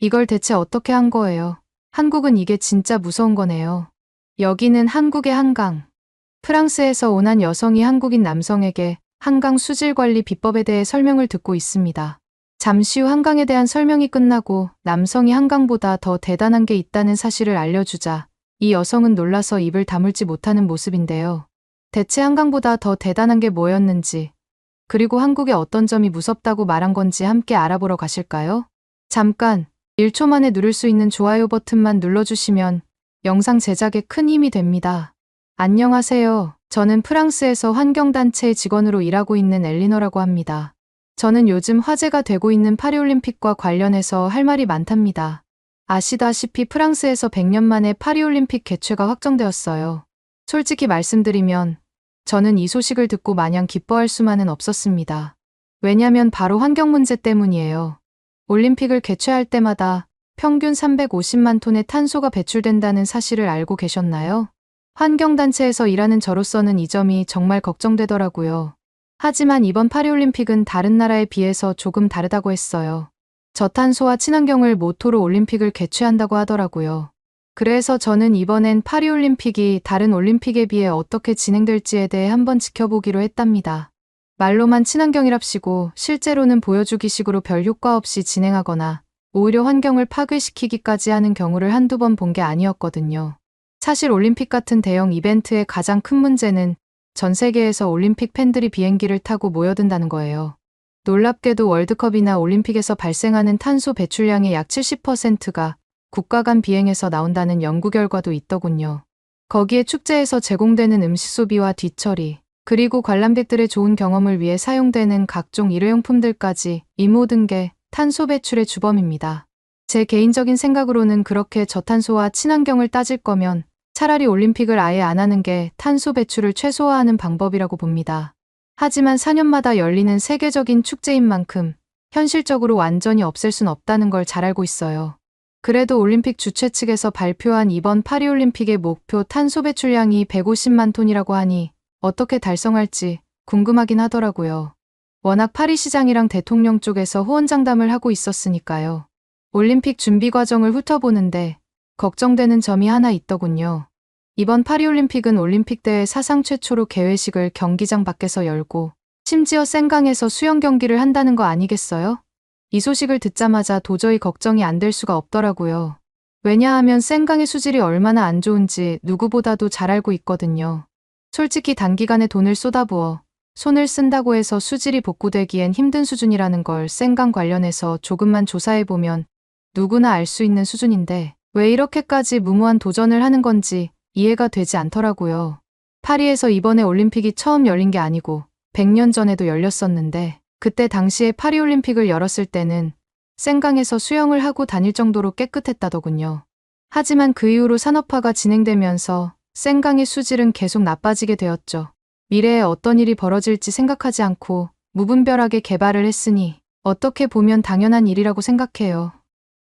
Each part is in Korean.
이걸 대체 어떻게 한 거예요? 한국은 이게 진짜 무서운 거네요. 여기는 한국의 한강. 프랑스에서 온 한 여성이 한국인 남성에게 한강 수질 관리 비법에 대해 설명을 듣고 있습니다. 잠시 후 한강에 대한 설명이 끝나고 남성이 한강보다 더 대단한 게 있다는 사실을 알려주자 이 여성은 놀라서 입을 다물지 못하는 모습인데요. 대체 한강보다 더 대단한 게 뭐였는지, 그리고 한국의 어떤 점이 무섭다고 말한 건지 함께 알아보러 가실까요? 잠깐 1초 만에 누를 수 있는 좋아요 버튼만 눌러주시면 영상 제작에 큰 힘이 됩니다. 안녕하세요. 저는 프랑스에서 환경단체의 직원으로 일하고 있는 엘리너라고 합니다. 저는 요즘 화제가 되고 있는 파리올림픽과 관련해서 할 말이 많답니다. 아시다시피 프랑스에서 100년 만에 파리올림픽 개최가 확정되었어요. 솔직히 말씀드리면 저는 이 소식을 듣고 마냥 기뻐할 수만은 없었습니다. 왜냐면 바로 환경 문제 때문이에요. 올림픽을 개최할 때마다 평균 350만 톤의 탄소가 배출된다는 사실을 알고 계셨나요? 환경단체에서 일하는 저로서는 이 점이 정말 걱정되더라고요. 하지만 이번 파리올림픽은 다른 나라에 비해서 조금 다르다고 했어요. 저탄소와 친환경을 모토로 올림픽을 개최한다고 하더라고요. 그래서 저는 이번엔 파리올림픽이 다른 올림픽에 비해 어떻게 진행될지에 대해 한번 지켜보기로 했답니다. 말로만 친환경이랍시고 실제로는 보여주기식으로 별 효과 없이 진행하거나 오히려 환경을 파괴시키기까지 하는 경우를 한두 번 본 게 아니었거든요. 사실 올림픽 같은 대형 이벤트의 가장 큰 문제는 전 세계에서 올림픽 팬들이 비행기를 타고 모여든다는 거예요. 놀랍게도 월드컵이나 올림픽에서 발생하는 탄소 배출량의 약 70%가 국가 간 비행에서 나온다는 연구 결과도 있더군요. 거기에 축제에서 제공되는 음식 소비와 뒤처리, 그리고 관람객들의 좋은 경험을 위해 사용되는 각종 일회용품들까지 이 모든 게 탄소 배출의 주범입니다. 제 개인적인 생각으로는 그렇게 저탄소와 친환경을 따질 거면 차라리 올림픽을 아예 안 하는 게 탄소 배출을 최소화하는 방법이라고 봅니다. 하지만 4년마다 열리는 세계적인 축제인 만큼 현실적으로 완전히 없앨 순 없다는 걸 잘 알고 있어요. 그래도 올림픽 주최 측에서 발표한 이번 파리올림픽의 목표 탄소 배출량이 150만 톤이라고 하니 어떻게 달성할지 궁금하긴 하더라고요. 워낙 파리시장이랑 대통령 쪽에서 호언장담을 하고 있었으니까요. 올림픽 준비 과정을 훑어보는데 걱정되는 점이 하나 있더군요. 이번 파리올림픽은 올림픽 대회 사상 최초로 개회식을 경기장 밖에서 열고 심지어 센강에서 수영 경기를 한다는 거 아니겠어요? 이 소식을 듣자마자 도저히 걱정이 안 될 수가 없더라고요. 왜냐하면 센강의 수질이 얼마나 안 좋은지 누구보다도 잘 알고 있거든요. 솔직히 단기간에 돈을 쏟아부어 손을 쓴다고 해서 수질이 복구되기엔 힘든 수준이라는 걸 센강 관련해서 조금만 조사해보면 누구나 알 수 있는 수준인데 왜 이렇게까지 무모한 도전을 하는 건지 이해가 되지 않더라고요. 파리에서 이번에 올림픽이 처음 열린 게 아니고 100년 전에도 열렸었는데 그때 당시에 파리올림픽을 열었을 때는 센강에서 수영을 하고 다닐 정도로 깨끗했다더군요. 하지만 그 이후로 산업화가 진행되면서 센강의 수질은 계속 나빠지게 되었죠. 미래에 어떤 일이 벌어질지 생각하지 않고 무분별하게 개발을 했으니 어떻게 보면 당연한 일이라고 생각해요.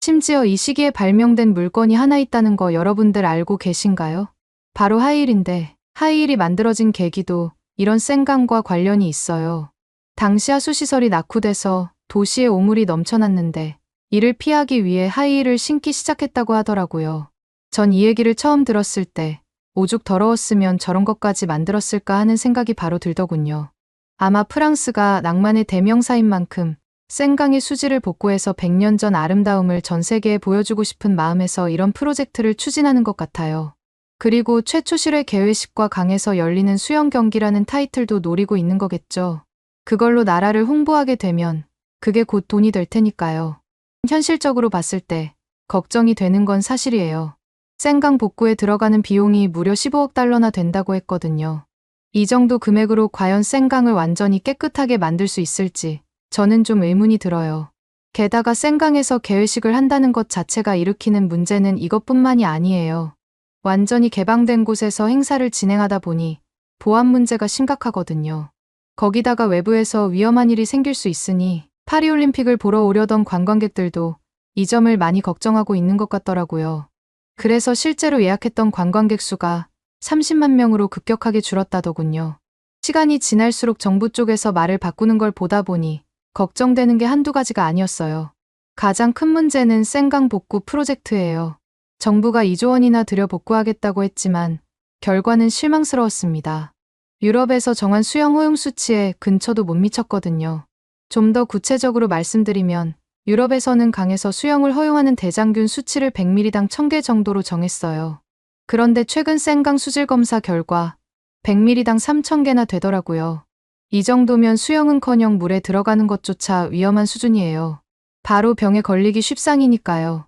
심지어 이 시기에 발명된 물건이 하나 있다는 거 여러분들 알고 계신가요? 바로 하이힐인데 하이힐이 만들어진 계기도 이런 센강과 관련이 있어요. 당시 하수시설이 낙후돼서 도시에 오물이 넘쳐났는데 이를 피하기 위해 하이힐을 신기 시작했다고 하더라고요. 전 이 얘기를 처음 들었을 때 오죽 더러웠으면 저런 것까지 만들었을까 하는 생각이 바로 들더군요. 아마 프랑스가 낭만의 대명사인 만큼 센강의 수질을 복구해서 100년 전 아름다움을 전 세계에 보여주고 싶은 마음에서 이런 프로젝트를 추진하는 것 같아요. 그리고 최초 실외 개회식과 강에서 열리는 수영 경기라는 타이틀도 노리고 있는 거겠죠. 그걸로 나라를 홍보하게 되면 그게 곧 돈이 될 테니까요. 현실적으로 봤을 때 걱정이 되는 건 사실이에요. 센강 복구에 들어가는 비용이 무려 15억 달러나 된다고 했거든요. 이 정도 금액으로 과연 센강을 완전히 깨끗하게 만들 수 있을지 저는 좀 의문이 들어요. 게다가 센강에서 개회식을 한다는 것 자체가 일으키는 문제는 이것뿐만이 아니에요. 완전히 개방된 곳에서 행사를 진행하다 보니 보안 문제가 심각하거든요. 거기다가 외부에서 위험한 일이 생길 수 있으니 파리올림픽을 보러 오려던 관광객들도 이 점을 많이 걱정하고 있는 것 같더라고요. 그래서 실제로 예약했던 관광객 수가 30만 명으로 급격하게 줄었다더군요. 시간이 지날수록 정부 쪽에서 말을 바꾸는 걸 보다 보니 걱정되는 게 한두 가지가 아니었어요. 가장 큰 문제는 생강 복구 프로젝트예요. 정부가 2조 원이나 들여 복구하겠다고 했지만 결과는 실망스러웠습니다. 유럽에서 정한 수영 허용 수치에 근처도 못 미쳤거든요. 좀 더 구체적으로 말씀드리면 유럽에서는 강에서 수영을 허용하는 대장균 수치를 100ml당 1000개 정도로 정했어요. 그런데 최근 생강 수질 검사 결과 100ml당 3000개나 되더라고요. 이 정도면 수영은커녕 물에 들어가는 것조차 위험한 수준이에요. 바로 병에 걸리기 쉽상이니까요.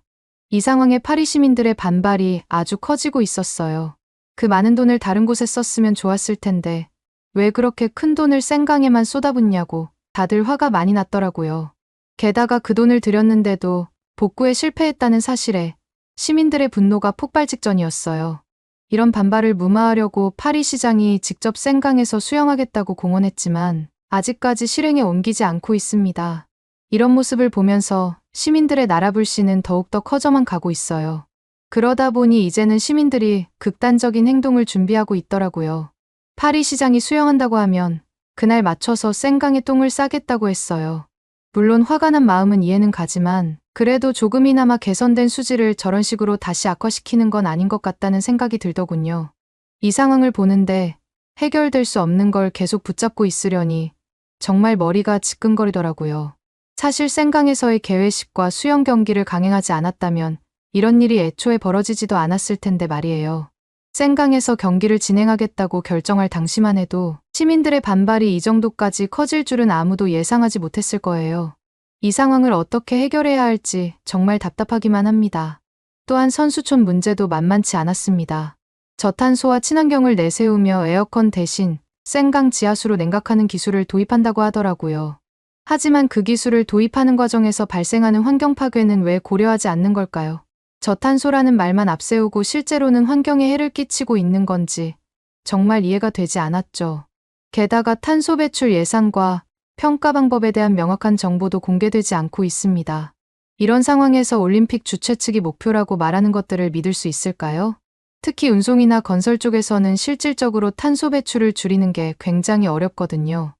이 상황에 파리 시민들의 반발이 아주 커지고 있었어요. 그 많은 돈을 다른 곳에 썼으면 좋았을 텐데 왜 그렇게 큰 돈을 생강에만 쏟아붓냐고 다들 화가 많이 났더라고요. 게다가 그 돈을 들였는데도 복구에 실패했다는 사실에 시민들의 분노가 폭발 직전이었어요. 이런 반발을 무마하려고 파리 시장이 직접 생강에서 수영하겠다고 공언했지만 아직까지 실행에 옮기지 않고 있습니다. 이런 모습을 보면서 시민들의 나라불씨는 더욱더 커져만 가고 있어요. 그러다 보니 이제는 시민들이 극단적인 행동을 준비하고 있더라고요. 파리 시장이 수영한다고 하면 그날 맞춰서 생강에 똥을 싸겠다고 했어요. 물론 화가 난 마음은 이해는 가지만 그래도 조금이나마 개선된 수질을 저런 식으로 다시 악화시키는 건 아닌 것 같다는 생각이 들더군요. 이 상황을 보는데 해결될 수 없는 걸 계속 붙잡고 있으려니 정말 머리가 지끈거리더라고요. 사실 생강에서의 개회식과 수영 경기를 강행하지 않았다면 이런 일이 애초에 벌어지지도 않았을 텐데 말이에요. 생강에서 경기를 진행하겠다고 결정할 당시만 해도 시민들의 반발이 이 정도까지 커질 줄은 아무도 예상하지 못했을 거예요. 이 상황을 어떻게 해결해야 할지 정말 답답하기만 합니다. 또한 선수촌 문제도 만만치 않았습니다. 저탄소와 친환경을 내세우며 에어컨 대신 생강 지하수로 냉각하는 기술을 도입한다고 하더라고요. 하지만 그 기술을 도입하는 과정에서 발생하는 환경 파괴는 왜 고려하지 않는 걸까요? 저탄소라는 말만 앞세우고 실제로는 환경에 해를 끼치고 있는 건지 정말 이해가 되지 않았죠. 게다가 탄소 배출 예산과 평가 방법에 대한 명확한 정보도 공개되지 않고 있습니다. 이런 상황에서 올림픽 주최 측이 목표라고 말하는 것들을 믿을 수 있을까요? 특히 운송이나 건설 쪽에서는 실질적으로 탄소 배출을 줄이는 게 굉장히 어렵거든요.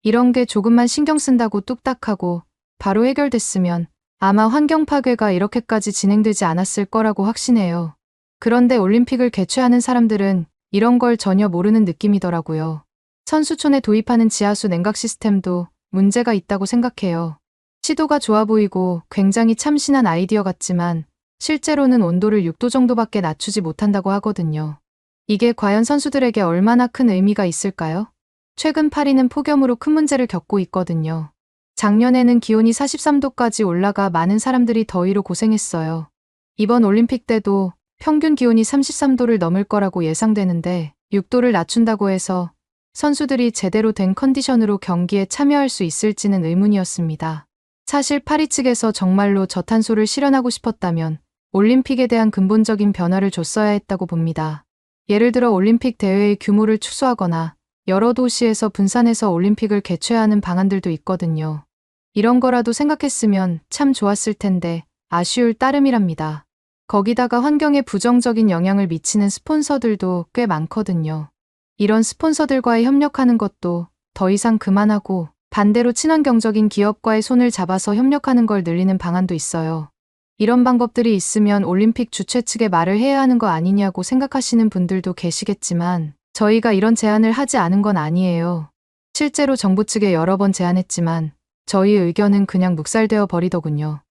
이런 게 조금만 신경 쓴다고 뚝딱하고 바로 해결됐으면 아마 환경 파괴가 이렇게까지 진행되지 않았을 거라고 확신해요. 그런데 올림픽을 개최하는 사람들은 이런 걸 전혀 모르는 느낌이더라고요. 선수촌에 도입하는 지하수 냉각 시스템도 문제가 있다고 생각해요. 시도가 좋아 보이고 굉장히 참신한 아이디어 같지만 실제로는 온도를 6도 정도밖에 낮추지 못한다고 하거든요. 이게 과연 선수들에게 얼마나 큰 의미가 있을까요? 최근 파리는 폭염으로 큰 문제를 겪고 있거든요. 작년에는 기온이 43도까지 올라가 많은 사람들이 더위로 고생했어요. 이번 올림픽 때도 평균 기온이 33도를 넘을 거라고 예상되는데 6도를 낮춘다고 해서 선수들이 제대로 된 컨디션으로 경기에 참여할 수 있을지는 의문이었습니다. 사실 파리 측에서 정말로 저탄소를 실현하고 싶었다면 올림픽에 대한 근본적인 변화를 줬어야 했다고 봅니다. 예를 들어 올림픽 대회의 규모를 축소하거나 여러 도시에서 분산해서 올림픽을 개최하는 방안들도 있거든요. 이런 거라도 생각했으면 참 좋았을 텐데 아쉬울 따름이랍니다. 거기다가 환경에 부정적인 영향을 미치는 스폰서들도 꽤 많거든요. 이런 스폰서들과의 협력하는 것도 더 이상 그만하고 반대로 친환경적인 기업과의 손을 잡아서 협력하는 걸 늘리는 방안도 있어요. 이런 방법들이 있으면 올림픽 주최 측에 말을 해야 하는 거 아니냐고 생각하시는 분들도 계시겠지만 저희가 이런 제안을 하지 않은 건 아니에요. 실제로 정부 측에 여러 번 제안했지만 저희 의견은 그냥 묵살되어 버리더군요.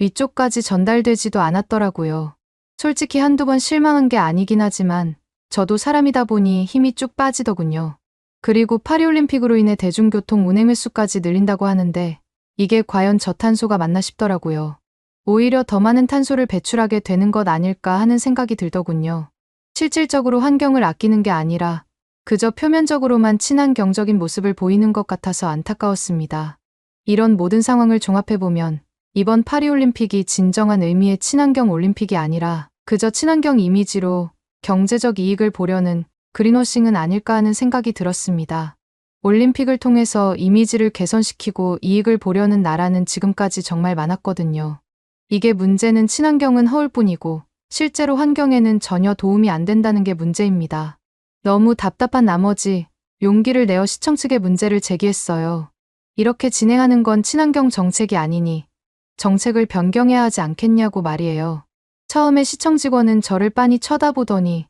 위쪽까지 전달되지도 않았더라고요. 솔직히 한두 번 실망한 게 아니긴 하지만 저도 사람이다 보니 힘이 쭉 빠지더군요. 그리고 파리올림픽으로 인해 대중교통 운행 횟수까지 늘린다고 하는데 이게 과연 저탄소가 맞나 싶더라고요. 오히려 더 많은 탄소를 배출하게 되는 것 아닐까 하는 생각이 들더군요. 실질적으로 환경을 아끼는 게 아니라 그저 표면적으로만 친환경적인 모습을 보이는 것 같아서 안타까웠습니다. 이런 모든 상황을 종합해보면 이번 파리올림픽이 진정한 의미의 친환경 올림픽이 아니라 그저 친환경 이미지로 경제적 이익을 보려는 그린워싱은 아닐까 하는 생각이 들었습니다. 올림픽을 통해서 이미지를 개선시키고 이익을 보려는 나라는 지금까지 정말 많았거든요. 이게 문제는 친환경은 허울뿐이고 실제로 환경에는 전혀 도움이 안 된다는 게 문제입니다. 너무 답답한 나머지 용기를 내어 시청 측에 문제를 제기했어요. 이렇게 진행하는 건 친환경 정책이 아니니 정책을 변경해야 하지 않겠냐고 말이에요. 처음에 시청 직원은 저를 빤히 쳐다보더니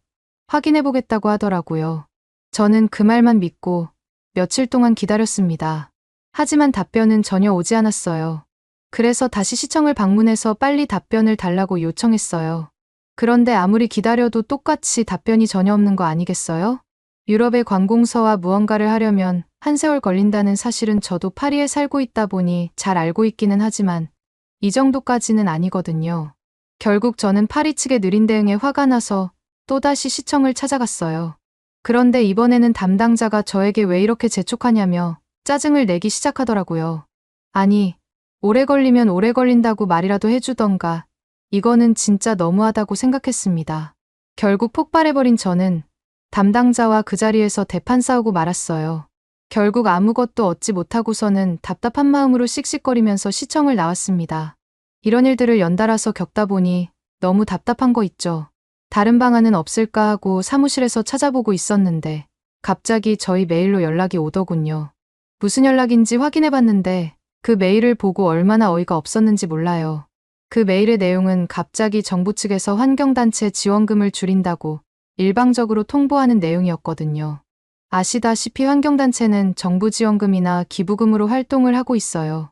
확인해보겠다고 하더라고요. 저는 그 말만 믿고 며칠 동안 기다렸습니다. 하지만 답변은 전혀 오지 않았어요. 그래서 다시 시청을 방문해서 빨리 답변을 달라고 요청했어요. 그런데 아무리 기다려도 똑같이 답변이 전혀 없는 거 아니겠어요? 유럽의 관공서와 무언가를 하려면 한 세월 걸린다는 사실은 저도 파리에 살고 있다 보니 잘 알고 있기는 하지만 이 정도까지는 아니거든요. 결국 저는 파리 측의 느린 대응에 화가 나서 또다시 시청을 찾아갔어요. 그런데 이번에는 담당자가 저에게 왜 이렇게 재촉하냐며 짜증을 내기 시작하더라고요. 아니, 오래 걸리면 오래 걸린다고 말이라도 해주던가. 이거는 진짜 너무하다고 생각했습니다. 결국 폭발해버린 저는 담당자와 그 자리에서 대판 싸우고 말았어요. 결국 아무것도 얻지 못하고서는 답답한 마음으로 씩씩거리면서 시청을 나왔습니다. 이런 일들을 연달아서 겪다 보니 너무 답답한 거 있죠. 다른 방안은 없을까 하고 사무실에서 찾아보고 있었는데 갑자기 저희 메일로 연락이 오더군요. 무슨 연락인지 확인해봤는데 그 메일을 보고 얼마나 어이가 없었는지 몰라요. 그 메일의 내용은 갑자기 정부 측에서 환경단체 지원금을 줄인다고 일방적으로 통보하는 내용이었거든요. 아시다시피 환경단체는 정부 지원금이나 기부금으로 활동을 하고 있어요.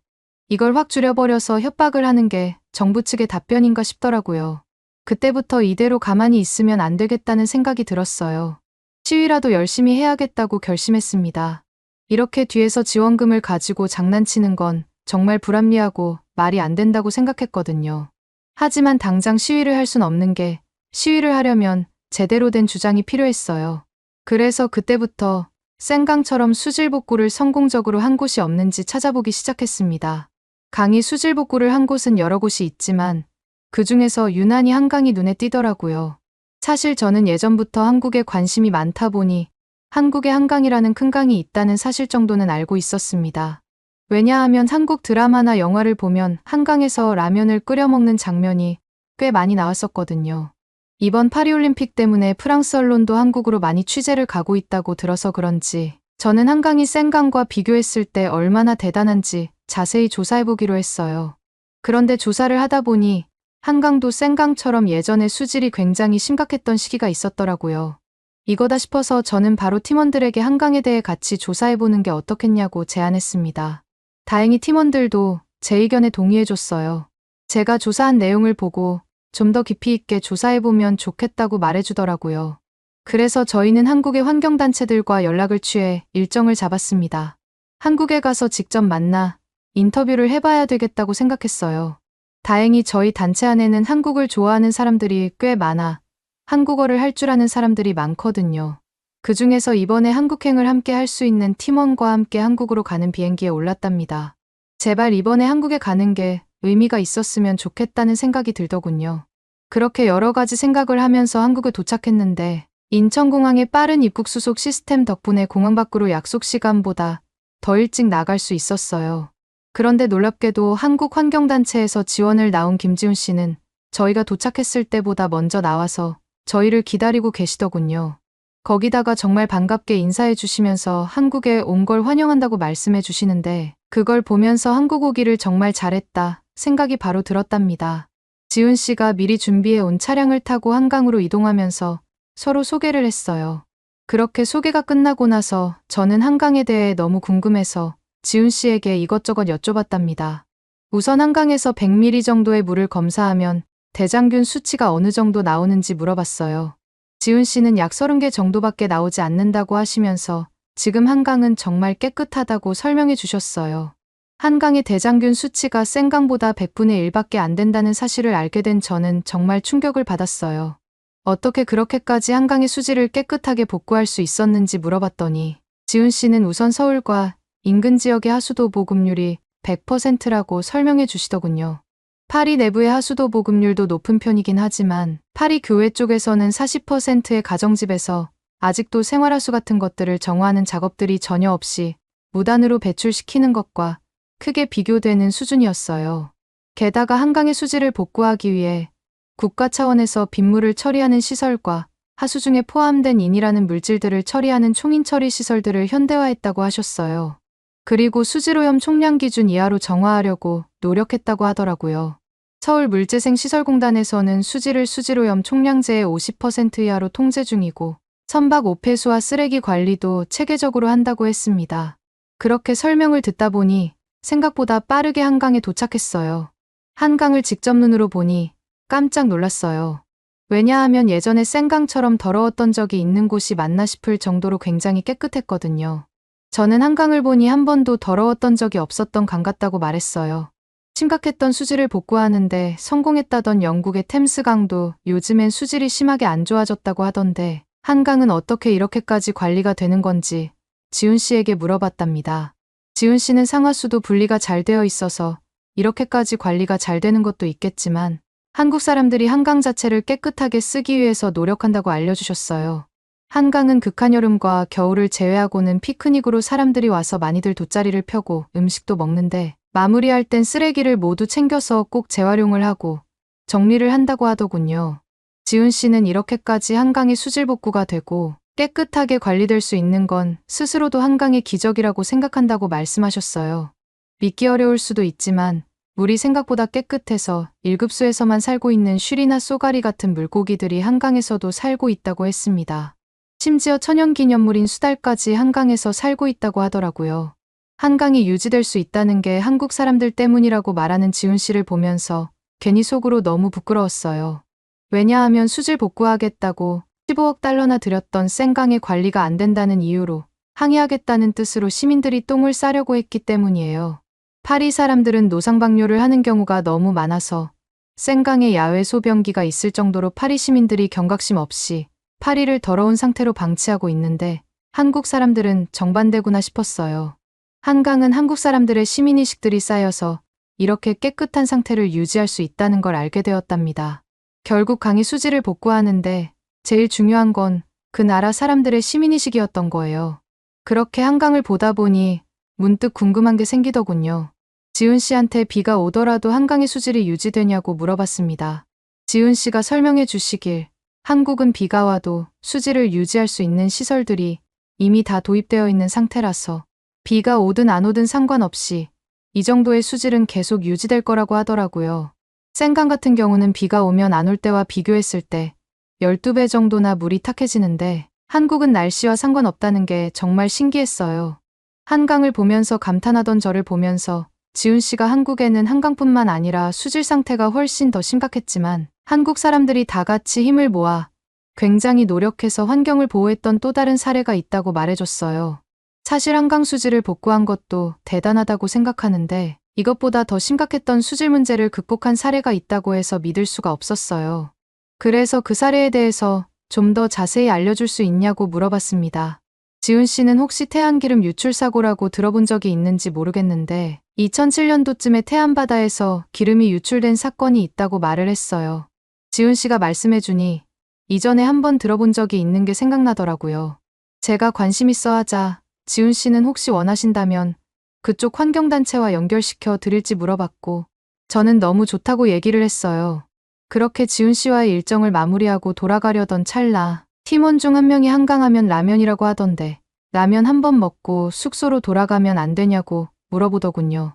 이걸 확 줄여버려서 협박을 하는 게 정부 측의 답변인가 싶더라고요. 그때부터 이대로 가만히 있으면 안 되겠다는 생각이 들었어요. 시위라도 열심히 해야겠다고 결심했습니다. 이렇게 뒤에서 지원금을 가지고 장난치는 건 정말 불합리하고 말이 안 된다고 생각했거든요. 하지만 당장 시위를 할 순 없는 게 시위를 하려면 제대로 된 주장이 필요했어요. 그래서 그때부터 센강처럼 수질복구를 성공적으로 한 곳이 없는지 찾아보기 시작했습니다. 강이 수질복구를 한 곳은 여러 곳이 있지만 그 중에서 유난히 한강이 눈에 띄더라고요. 사실 저는 예전부터 한국에 관심이 많다 보니 한국에 한강이라는 큰 강이 있다는 사실 정도는 알고 있었습니다. 왜냐하면 한국 드라마나 영화를 보면 한강에서 라면을 끓여 먹는 장면이 꽤 많이 나왔었거든요. 이번 파리올림픽 때문에 프랑스 언론도 한국으로 많이 취재를 가고 있다고 들어서 그런지 저는 한강이 센강과 비교했을 때 얼마나 대단한지 자세히 조사해보기로 했어요. 그런데 조사를 하다 보니 한강도 센강처럼 예전에 수질이 굉장히 심각했던 시기가 있었더라고요. 이거다 싶어서 저는 바로 팀원들에게 한강에 대해 같이 조사해보는 게 어떻겠냐고 제안했습니다. 다행히 팀원들도 제 의견에 동의해줬어요. 제가 조사한 내용을 보고 좀 더 깊이 있게 조사해보면 좋겠다고 말해주더라고요. 그래서 저희는 한국의 환경단체들과 연락을 취해 일정을 잡았습니다. 한국에 가서 직접 만나 인터뷰를 해봐야 되겠다고 생각했어요. 다행히 저희 단체 안에는 한국을 좋아하는 사람들이 꽤 많아 한국어를 할 줄 아는 사람들이 많거든요. 그 중에서 이번에 한국행을 함께 할 수 있는 팀원과 함께 한국으로 가는 비행기에 올랐답니다. 제발 이번에 한국에 가는 게 의미가 있었으면 좋겠다는 생각이 들더군요. 그렇게 여러 가지 생각을 하면서 한국에 도착했는데 인천공항의 빠른 입국 수속 시스템 덕분에 공항 밖으로 약속 시간보다 더 일찍 나갈 수 있었어요. 그런데 놀랍게도 한국환경단체에서 지원을 나온 김지훈 씨는 저희가 도착했을 때보다 먼저 나와서 저희를 기다리고 계시더군요. 거기다가 정말 반갑게 인사해 주시면서 한국에 온 걸 환영한다고 말씀해 주시는데 그걸 보면서 한국 오기를 정말 잘했다 생각이 바로 들었답니다. 지훈 씨가 미리 준비해 온 차량을 타고 한강으로 이동하면서 서로 소개를 했어요. 그렇게 소개가 끝나고 나서 저는 한강에 대해 너무 궁금해서 지훈 씨에게 이것저것 여쭤봤답니다. 우선 한강에서 100ml 정도의 물을 검사하면 대장균 수치가 어느 정도 나오는지 물어봤어요. 지훈 씨는 약 30개 정도밖에 나오지 않는다고 하시면서 지금 한강은 정말 깨끗하다고 설명해 주셨어요. 한강의 대장균 수치가 센강보다 100분의 1밖에 안 된다는 사실을 알게 된 저는 정말 충격을 받았어요. 어떻게 그렇게까지 한강의 수질을 깨끗하게 복구할 수 있었는지 물어봤더니 지훈 씨는 우선 서울과 인근 지역의 하수도 보급률이 100%라고 설명해 주시더군요. 파리 내부의 하수도 보급률도 높은 편이긴 하지만 파리 교외 쪽에서는 40%의 가정집에서 아직도 생활하수 같은 것들을 정화하는 작업들이 전혀 없이 무단으로 배출시키는 것과 크게 비교되는 수준이었어요. 게다가 한강의 수질을 복구하기 위해 국가 차원에서 빗물을 처리하는 시설과 하수 중에 포함된 인이라는 물질들을 처리하는 총인 처리 시설들을 현대화했다고 하셨어요. 그리고 수질오염 총량 기준 이하로 정화하려고 노력했다고 하더라고요. 서울물재생시설공단에서는 수지를 수질오염 총량제의 50% 이하로 통제 중이고 선박 오폐수와 쓰레기 관리도 체계적으로 한다고 했습니다. 그렇게 설명을 듣다 보니 생각보다 빠르게 한강에 도착했어요. 한강을 직접 눈으로 보니 깜짝 놀랐어요. 왜냐하면 예전에 센강처럼 더러웠던 적이 있는 곳이 맞나 싶을 정도로 굉장히 깨끗했거든요. 저는 한강을 보니 한 번도 더러웠던 적이 없었던 강 같다고 말했어요. 심각했던 수질을 복구하는데 성공했다던 영국의 템스강도 요즘엔 수질이 심하게 안 좋아졌다고 하던데 한강은 어떻게 이렇게까지 관리가 되는 건지 지훈 씨에게 물어봤답니다. 지훈 씨는 상하수도 분리가 잘 되어 있어서 이렇게까지 관리가 잘 되는 것도 있겠지만 한국 사람들이 한강 자체를 깨끗하게 쓰기 위해서 노력한다고 알려주셨어요. 한강은 극한 여름과 겨울을 제외하고는 피크닉으로 사람들이 와서 많이들 돗자리를 펴고 음식도 먹는데 마무리할 땐 쓰레기를 모두 챙겨서 꼭 재활용을 하고 정리를 한다고 하더군요. 지훈 씨는 이렇게까지 한강이 수질 복구가 되고 깨끗하게 관리될 수 있는 건 스스로도 한강의 기적이라고 생각한다고 말씀하셨어요. 믿기 어려울 수도 있지만 물이 생각보다 깨끗해서 1급수에서만 살고 있는 쉬리나 쏘가리 같은 물고기들이 한강에서도 살고 있다고 했습니다. 심지어 천연기념물인 수달까지 한강에서 살고 있다고 하더라고요. 한강이 유지될 수 있다는 게 한국 사람들 때문이라고 말하는 지훈 씨를 보면서 괜히 속으로 너무 부끄러웠어요. 왜냐하면 수질 복구하겠다고 15억 달러나 들였던 센강의 관리가 안 된다는 이유로 항의하겠다는 뜻으로 시민들이 똥을 싸려고 했기 때문이에요. 파리 사람들은 노상방뇨를 하는 경우가 너무 많아서 센강에 야외 소변기가 있을 정도로 파리 시민들이 경각심 없이 파리를 더러운 상태로 방치하고 있는데 한국 사람들은 정반대구나 싶었어요. 한강은 한국 사람들의 시민의식들이 쌓여서 이렇게 깨끗한 상태를 유지할 수 있다는 걸 알게 되었답니다. 결국 강의 수질을 복구하는데 제일 중요한 건 그 나라 사람들의 시민의식이었던 거예요. 그렇게 한강을 보다 보니 문득 궁금한 게 생기더군요. 지훈 씨한테 비가 오더라도 한강의 수질이 유지되냐고 물어봤습니다. 지훈 씨가 설명해 주시길 한국은 비가 와도 수질을 유지할 수 있는 시설들이 이미 다 도입되어 있는 상태라서 비가 오든 안 오든 상관없이 이 정도의 수질은 계속 유지될 거라고 하더라고요. 센강 같은 경우는 비가 오면 안 올 때와 비교했을 때 12배 정도나 물이 탁해지는데 한국은 날씨와 상관없다는 게 정말 신기했어요. 한강을 보면서 감탄하던 저를 보면서 지훈 씨가 한국에는 한강뿐만 아니라 수질 상태가 훨씬 더 심각했지만 한국 사람들이 다 같이 힘을 모아 굉장히 노력해서 환경을 보호했던 또 다른 사례가 있다고 말해줬어요. 사실 한강 수질을 복구한 것도 대단하다고 생각하는데 이것보다 더 심각했던 수질 문제를 극복한 사례가 있다고 해서 믿을 수가 없었어요. 그래서 그 사례에 대해서 좀 더 자세히 알려줄 수 있냐고 물어봤습니다. 지훈 씨는 혹시 태안기름 유출 사고라고 들어본 적이 있는지 모르겠는데 2007년도쯤에 태안바다에서 기름이 유출된 사건이 있다고 말을 했어요. 지훈 씨가 말씀해주니 이전에 한번 들어본 적이 있는 게 생각나더라고요. 제가 관심 있어 하자 지훈 씨는 혹시 원하신다면 그쪽 환경단체와 연결시켜 드릴지 물어봤고 저는 너무 좋다고 얘기를 했어요. 그렇게 지훈 씨와의 일정을 마무리하고 돌아가려던 찰나 팀원 중 한 명이 한강하면 라면이라고 하던데 라면 한 번 먹고 숙소로 돌아가면 안 되냐고 물어보더군요.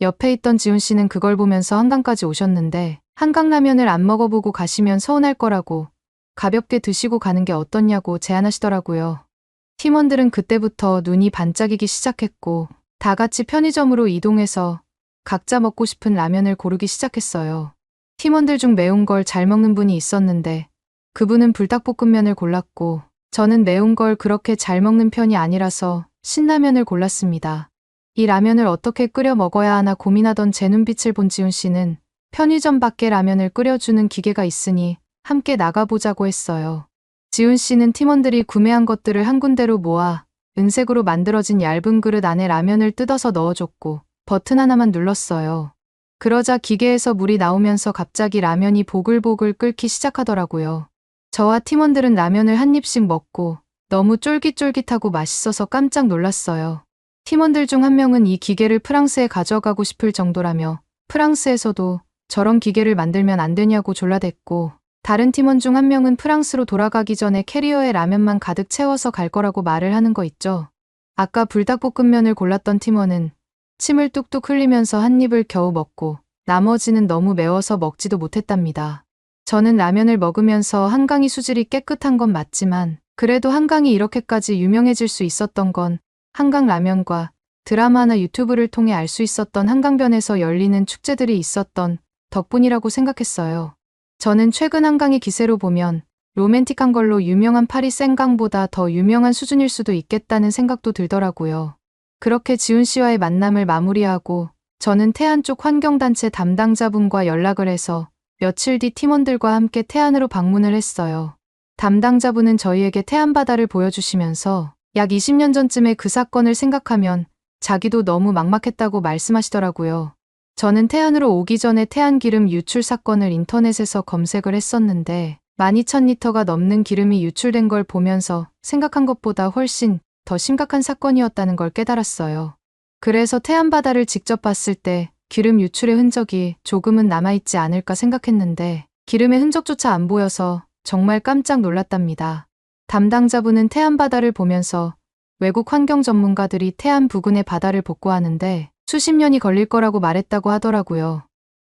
옆에 있던 지훈 씨는 그걸 보면서 한강까지 오셨는데 한강라면을 안 먹어보고 가시면 서운할 거라고 가볍게 드시고 가는 게 어떻냐고 제안하시더라고요. 팀원들은 그때부터 눈이 반짝이기 시작했고 다 같이 편의점으로 이동해서 각자 먹고 싶은 라면을 고르기 시작했어요. 팀원들 중 매운 걸 잘 먹는 분이 있었는데 그분은 불닭볶음면을 골랐고 저는 매운 걸 그렇게 잘 먹는 편이 아니라서 신라면을 골랐습니다. 이 라면을 어떻게 끓여 먹어야 하나 고민하던 제 눈빛을 본 지훈 씨는 편의점 밖에 라면을 끓여주는 기계가 있으니 함께 나가보자고 했어요. 지훈 씨는 팀원들이 구매한 것들을 한 군데로 모아 은색으로 만들어진 얇은 그릇 안에 라면을 뜯어서 넣어줬고 버튼 하나만 눌렀어요. 그러자 기계에서 물이 나오면서 갑자기 라면이 보글보글 끓기 시작하더라고요. 저와 팀원들은 라면을 한 입씩 먹고 너무 쫄깃쫄깃하고 맛있어서 깜짝 놀랐어요. 팀원들 중 한 명은 이 기계를 프랑스에 가져가고 싶을 정도라며 프랑스에서도 저런 기계를 만들면 안 되냐고 졸라댔고 다른 팀원 중 한 명은 프랑스로 돌아가기 전에 캐리어에 라면만 가득 채워서 갈 거라고 말을 하는 거 있죠. 아까 불닭볶음면을 골랐던 팀원은 침을 뚝뚝 흘리면서 한 입을 겨우 먹고 나머지는 너무 매워서 먹지도 못했답니다. 저는 라면을 먹으면서 한강이 수질이 깨끗한 건 맞지만 그래도 한강이 이렇게까지 유명해질 수 있었던 건 한강 라면과 드라마나 유튜브를 통해 알 수 있었던 한강변에서 열리는 축제들이 있었던 덕분이라고 생각했어요. 저는 최근 한강의 기세로 보면 로맨틱한 걸로 유명한 파리 생강보다 더 유명한 수준일 수도 있겠다는 생각도 들더라고요. 그렇게 지훈 씨와의 만남을 마무리하고 저는 태안 쪽 환경단체 담당자분과 연락을 해서 며칠 뒤 팀원들과 함께 태안으로 방문을 했어요. 담당자분은 저희에게 태안 바다를 보여주시면서 약 20년 전쯤의 그 사건을 생각하면 자기도 너무 막막했다고 말씀하시더라고요. 저는 태안으로 오기 전에 태안 기름 유출 사건을 인터넷에서 검색을 했었는데 12,000리터가 넘는 기름이 유출된 걸 보면서 생각한 것보다 훨씬 더 심각한 사건이었다는 걸 깨달았어요. 그래서 태안 바다를 직접 봤을 때 기름 유출의 흔적이 조금은 남아있지 않을까 생각했는데 기름의 흔적조차 안 보여서 정말 깜짝 놀랐답니다. 담당자분은 태안 바다를 보면서 외국 환경 전문가들이 태안 부근의 바다를 복구하는데 수십 년이 걸릴 거라고 말했다고 하더라고요.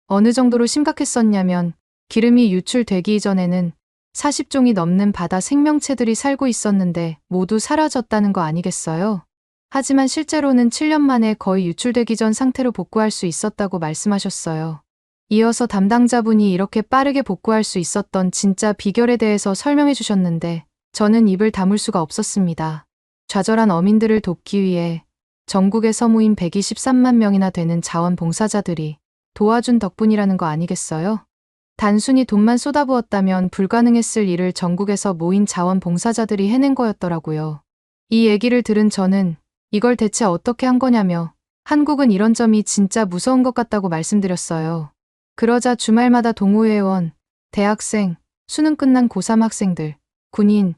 어느 정도로 심각했었냐면 기름이 유출되기 이전에는 40종이 넘는 바다 생명체들이 살고 있었는데 모두 사라졌다는 거 아니겠어요? 하지만 실제로는 7년 만에 거의 유출되기 전 상태로 복구할 수 있었다고 말씀하셨어요. 이어서 담당자분이 이렇게 빠르게 복구할 수 있었던 진짜 비결에 대해서 설명해 주셨는데 저는 입을 다물 수가 없었습니다. 좌절한 어민들을 돕기 위해 전국의 서무인 123만 명이나 되는 자원봉사자들이 도와준 덕분이라는 거 아니겠어요? 단순히 돈만 쏟아부었다면 불가능했을 일을 전국에서 모인 자원봉사자들이 해낸 거였더라고요. 이 얘기를 들은 저는 이걸 대체 어떻게 한 거냐며 한국은 이런 점이 진짜 무서운 것 같다고 말씀드렸어요. 그러자 주말마다 동호회원, 대학생, 수능 끝난 고3 학생들, 군인,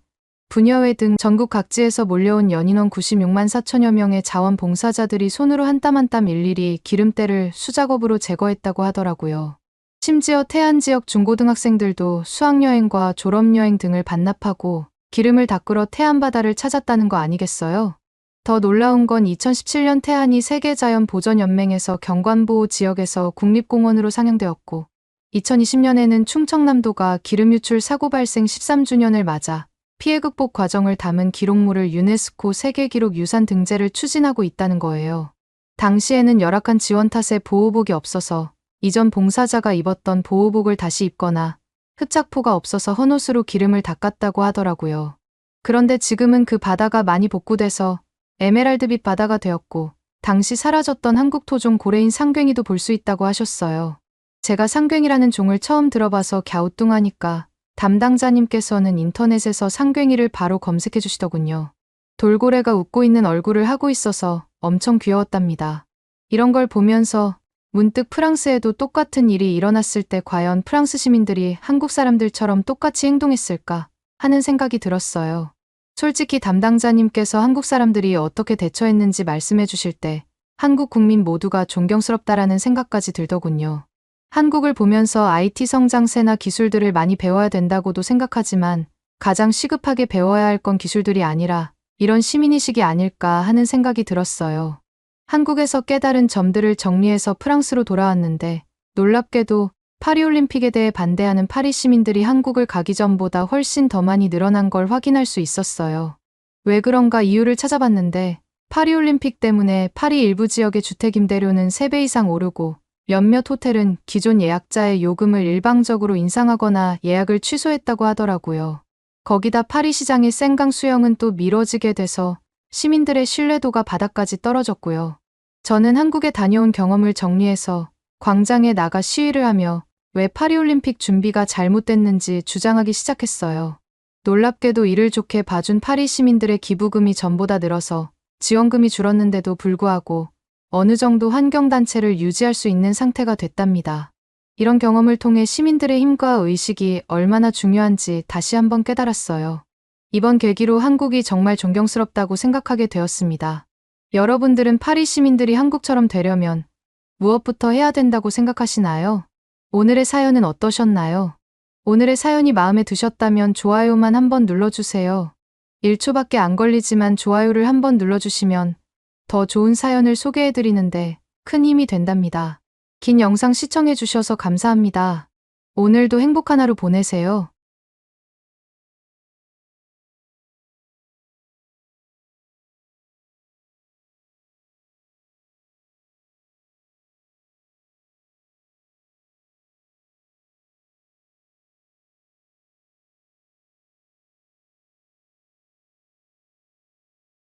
부녀회 등 전국 각지에서 몰려온 연인원 96만 4천여 명의 자원봉사자들이 손으로 한 땀 한 땀 일일이 기름때를 수작업으로 제거했다고 하더라고요. 심지어 태안 지역 중고등학생들도 수학여행과 졸업여행 등을 반납하고 기름을 닦으러 태안 바다를 찾았다는 거 아니겠어요? 더 놀라운 건 2017년 태안이 세계자연보전연맹에서 경관보호 지역에서 국립공원으로 상향되었고 2020년에는 충청남도가 기름 유출 사고 발생 13주년을 맞아 피해 극복 과정을 담은 기록물을 유네스코 세계기록 유산 등재를 추진하고 있다는 거예요. 당시에는 열악한 지원 탓에 보호복이 없어서 이전 봉사자가 입었던 보호복을 다시 입거나 흡착포가 없어서 헌옷으로 기름을 닦았다고 하더라고요. 그런데 지금은 그 바다가 많이 복구돼서 에메랄드빛 바다가 되었고 당시 사라졌던 한국 토종 고래인 상괭이도 볼 수 있다고 하셨어요. 제가 상괭이라는 종을 처음 들어봐서 갸우뚱하니까 담당자님께서는 인터넷에서 상괭이를 바로 검색해 주시더군요. 돌고래가 웃고 있는 얼굴을 하고 있어서 엄청 귀여웠답니다. 이런 걸 보면서 문득 프랑스에도 똑같은 일이 일어났을 때 과연 프랑스 시민들이 한국 사람들처럼 똑같이 행동했을까 하는 생각이 들었어요. 솔직히 담당자님께서 한국 사람들이 어떻게 대처했는지 말씀해 주실 때 한국 국민 모두가 존경스럽다라는 생각까지 들더군요. 한국을 보면서 IT 성장세나 기술들을 많이 배워야 된다고도 생각하지만 가장 시급하게 배워야 할 건 기술들이 아니라 이런 시민의식이 아닐까 하는 생각이 들었어요. 한국에서 깨달은 점들을 정리해서 프랑스로 돌아왔는데 놀랍게도 파리올림픽에 대해 반대하는 파리 시민들이 한국을 가기 전보다 훨씬 더 많이 늘어난 걸 확인할 수 있었어요. 왜 그런가 이유를 찾아봤는데 파리올림픽 때문에 파리 일부 지역의 주택 임대료는 3배 이상 오르고 몇몇 호텔은 기존 예약자의 요금을 일방적으로 인상하거나 예약을 취소했다고 하더라고요. 거기다 파리 시장의 생강 수영은 또 미뤄지게 돼서 시민들의 신뢰도가 바닥까지 떨어졌고요. 저는 한국에 다녀온 경험을 정리해서 광장에 나가 시위를 하며 왜 파리올림픽 준비가 잘못됐는지 주장하기 시작했어요. 놀랍게도 이를 좋게 봐준 파리 시민들의 기부금이 전보다 늘어서 지원금이 줄었는데도 불구하고 어느 정도 환경단체를 유지할 수 있는 상태가 됐답니다. 이런 경험을 통해 시민들의 힘과 의식이 얼마나 중요한지 다시 한번 깨달았어요. 이번 계기로 한국이 정말 존경스럽다고 생각하게 되었습니다. 여러분들은 파리 시민들이 한국처럼 되려면 무엇부터 해야 된다고 생각하시나요? 오늘의 사연은 어떠셨나요? 오늘의 사연이 마음에 드셨다면 좋아요만 한번 눌러주세요. 1초밖에 안 걸리지만 좋아요를 한번 눌러주시면 더 좋은 사연을 소개해드리는데 큰 힘이 된답니다. 긴 영상 시청해주셔서 감사합니다. 오늘도 행복한 하루 보내세요.